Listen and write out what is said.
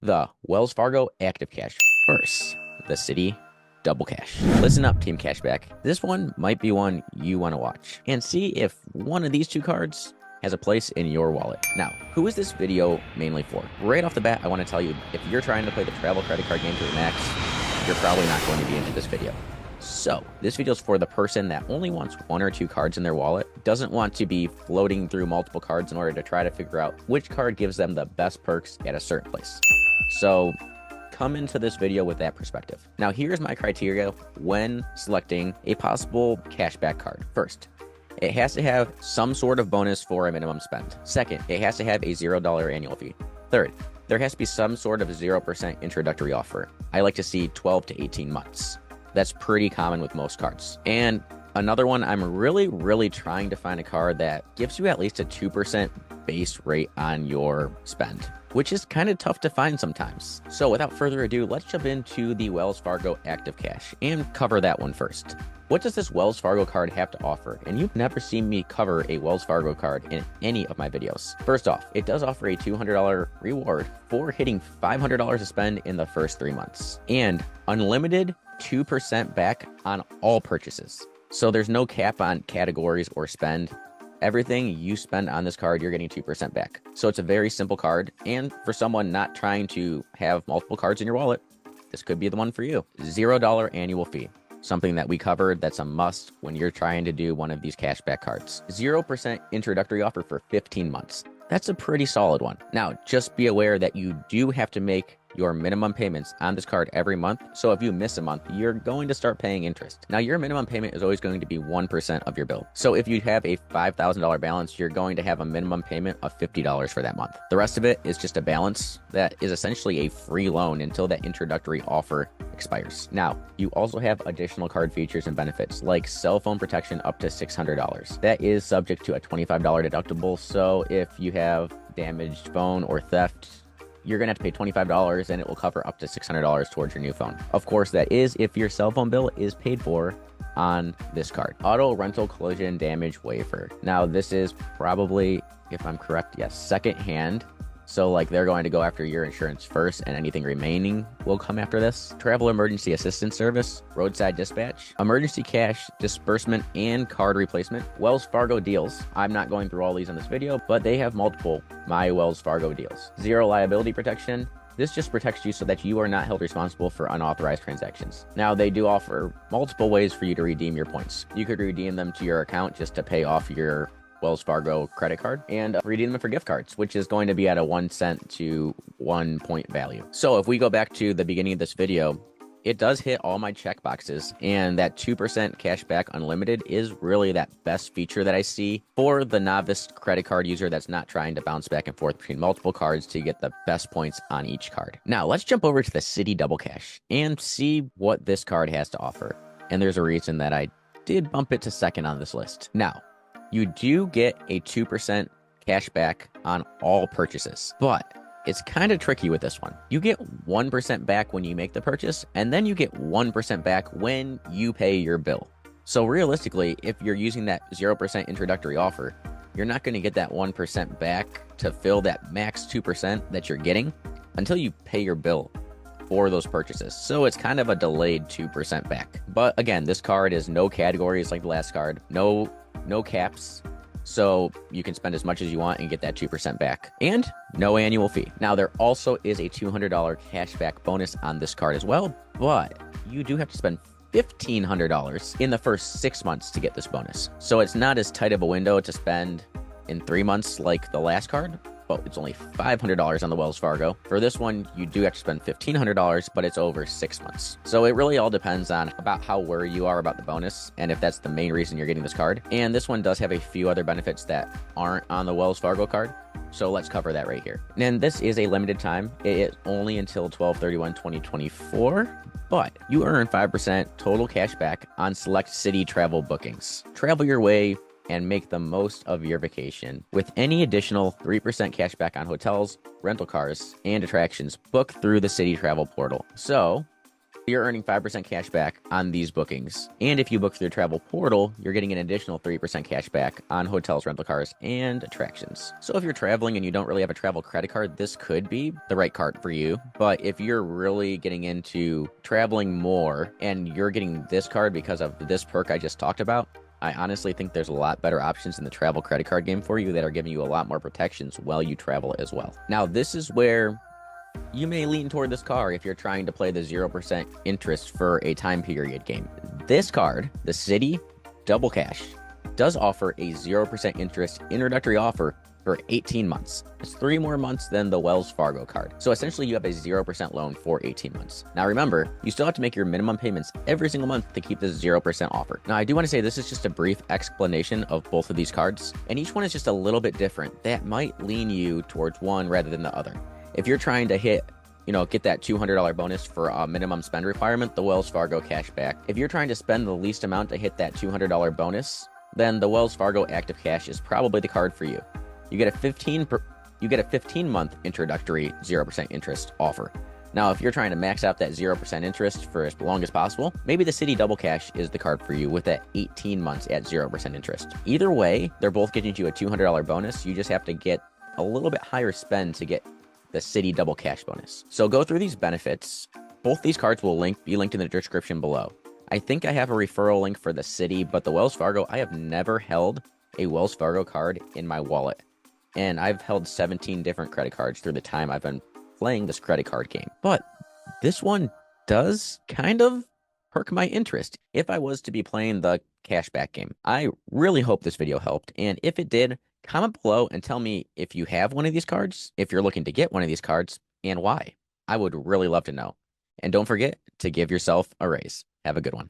The Wells Fargo Active Cash versus the Citi Double Cash. Listen up, Team Cashback. This one might be one you want to watch and see if one of these two cards has a place in your wallet. Now, who is this video mainly for? Right off the bat, I want to tell you, if you're trying to play the travel credit card game to the max, you're probably not going to be into this video. So, this video is for the person that only wants one or two cards in their wallet, doesn't want to be floating through multiple cards in order to try to figure out which card gives them the best perks at a certain place. So, come into this video with that perspective. Now, here's my criteria when selecting a possible cashback card. First, it has to have some sort of bonus for a minimum spend. Second, it has to have a $0 annual fee. Third, there has to be some sort of 0% introductory offer. I like to see 12 to 18 months. That's pretty common with most cards. And another one, I'm really trying to find a card that gives you at least a 2% base rate on your spend, which is kind of tough to find sometimes. So without further ado, let's jump into the Wells Fargo Active Cash and cover that one first. What does this Wells Fargo card have to offer? And you've never seen me cover a Wells Fargo card in any of my videos. First off, it does offer a $200 reward for hitting $500 to spend in the first 3 months, and unlimited 2% back on all purchases. So there's no cap on categories or spend. Everything you spend on this card, you're getting 2% back. So it's a very simple card. And for someone not trying to have multiple cards in your wallet, this could be the one for you. $0 annual fee. Something that we covered that's a must when you're trying to do one of these cashback cards. 0% introductory offer for 15 months. That's a pretty solid one. Now, just be aware that you do have to make your minimum payments on this card every month. So if you miss a month, you're going to start paying interest. Now, your minimum payment is always going to be 1% of your bill. So if you have a $5,000 balance, you're going to have a minimum payment of $50 for that month. The rest of it is just a balance that is essentially a free loan until that introductory offer expires. Now, you also have additional card features and benefits like cell phone protection up to $600. That is subject to a $25 deductible. So if you have damaged phone or theft, you're going to have to pay $25 and it will cover up to $600 towards your new phone. Of course, that is if your cell phone bill is paid for on this card. Auto rental collision damage waiver. Now, this is probably, if I'm correct, yes, secondhand. So like they're going to go after your insurance first and anything remaining will come after this. Travel emergency assistance service, roadside dispatch, emergency cash disbursement and card replacement, Wells Fargo deals. I'm not going through all these in this video, but they have multiple My Wells Fargo deals. Zero liability protection. This just protects you so that you are not held responsible for unauthorized transactions. Now, they do offer multiple ways for you to redeem your points. You could redeem them to your account just to pay off your Wells Fargo credit card and redeem them for gift cards, which is going to be at a 1 cent to 1 point value. So if we go back to the beginning of this video, it does hit all my check boxes, and that 2% cashback unlimited is really that best feature that I see for the novice credit card user that's not trying to bounce back and forth between multiple cards to get the best points on each card. Now let's jump over to the Citi Double Cash and see what this card has to offer. And there's a reason that I did bump it to second on this list. Now, you do get a 2% cash back on all purchases, but it's kind of tricky with this one. You get 1% back when you make the purchase, and then you get 1% back when you pay your bill. So realistically, if you're using that 0% introductory offer, you're not going to get that 1% back to fill that max 2% that you're getting until you pay your bill for those purchases. So it's kind of a delayed 2% back. But again, this card is no categories like the last card, no caps, so you can spend as much as you want and get that 2% back, and no annual fee. Now, there also is a $200 cashback bonus on this card as well, but you do have to spend $1,500 in the first 6 months to get this bonus. So it's not as tight of a window to spend in 3 months like the last card, but it's only $500 on the Wells Fargo. For this one, you do have to spend $1,500, but it's over 6 months. So it really all depends on about how worried you are about the bonus and if that's the main reason you're getting this card. And this one does have a few other benefits that aren't on the Wells Fargo card. So let's cover that right here. And this is a limited time. It is only until 12/31/2024, but you earn 5% total cash back on select Citi travel bookings. Travel your way and make the most of your vacation with any additional 3% cash back on hotels, rental cars, and attractions booked through the Citi travel portal. So you're earning 5% cash back on these bookings. And if you book through the travel portal, you're getting an additional 3% cash back on hotels, rental cars, and attractions. So if you're traveling and you don't really have a travel credit card, this could be the right card for you. But if you're really getting into traveling more and you're getting this card because of this perk I just talked about, I honestly think there's a lot better options in the travel credit card game for you that are giving you a lot more protections while you travel as well. Now, this is where you may lean toward this card if you're trying to play the 0% interest for a time period game. This card, the City Double Cash, does offer a 0% interest introductory offer for 18 months. It's 3 more months than the Wells Fargo card. So essentially you have a 0% loan for 18 months. Now remember, you still have to make your minimum payments every single month to keep this 0% offer. Now I do want to say this is just a brief explanation of both of these cards, and each one is just a little bit different. That might lean you towards one rather than the other. If you're trying to get that $200 bonus for a minimum spend requirement, the Wells Fargo cashback. If you're trying to spend the least amount to hit that $200 bonus, then the Wells Fargo Active Cash is probably the card for you. You get a 15-month introductory 0% interest offer. Now, if you're trying to max out that 0% interest for as long as possible, maybe the City Double Cash is the card for you with that 18 months at 0% interest. Either way, they're both getting you a $200 bonus. You just have to get a little bit higher spend to get the City Double Cash bonus. So go through these benefits. Both these cards will be linked in the description below. I think I have a referral link for the City, but the Wells Fargo, I have never held a Wells Fargo card in my wallet. And I've held 17 different credit cards through the time I've been playing this credit card game. But this one does kind of perk my interest if I was to be playing the cashback game. I really hope this video helped. And if it did, comment below and tell me if you have one of these cards, if you're looking to get one of these cards, and why. I would really love to know. And don't forget to give yourself a raise. Have a good one.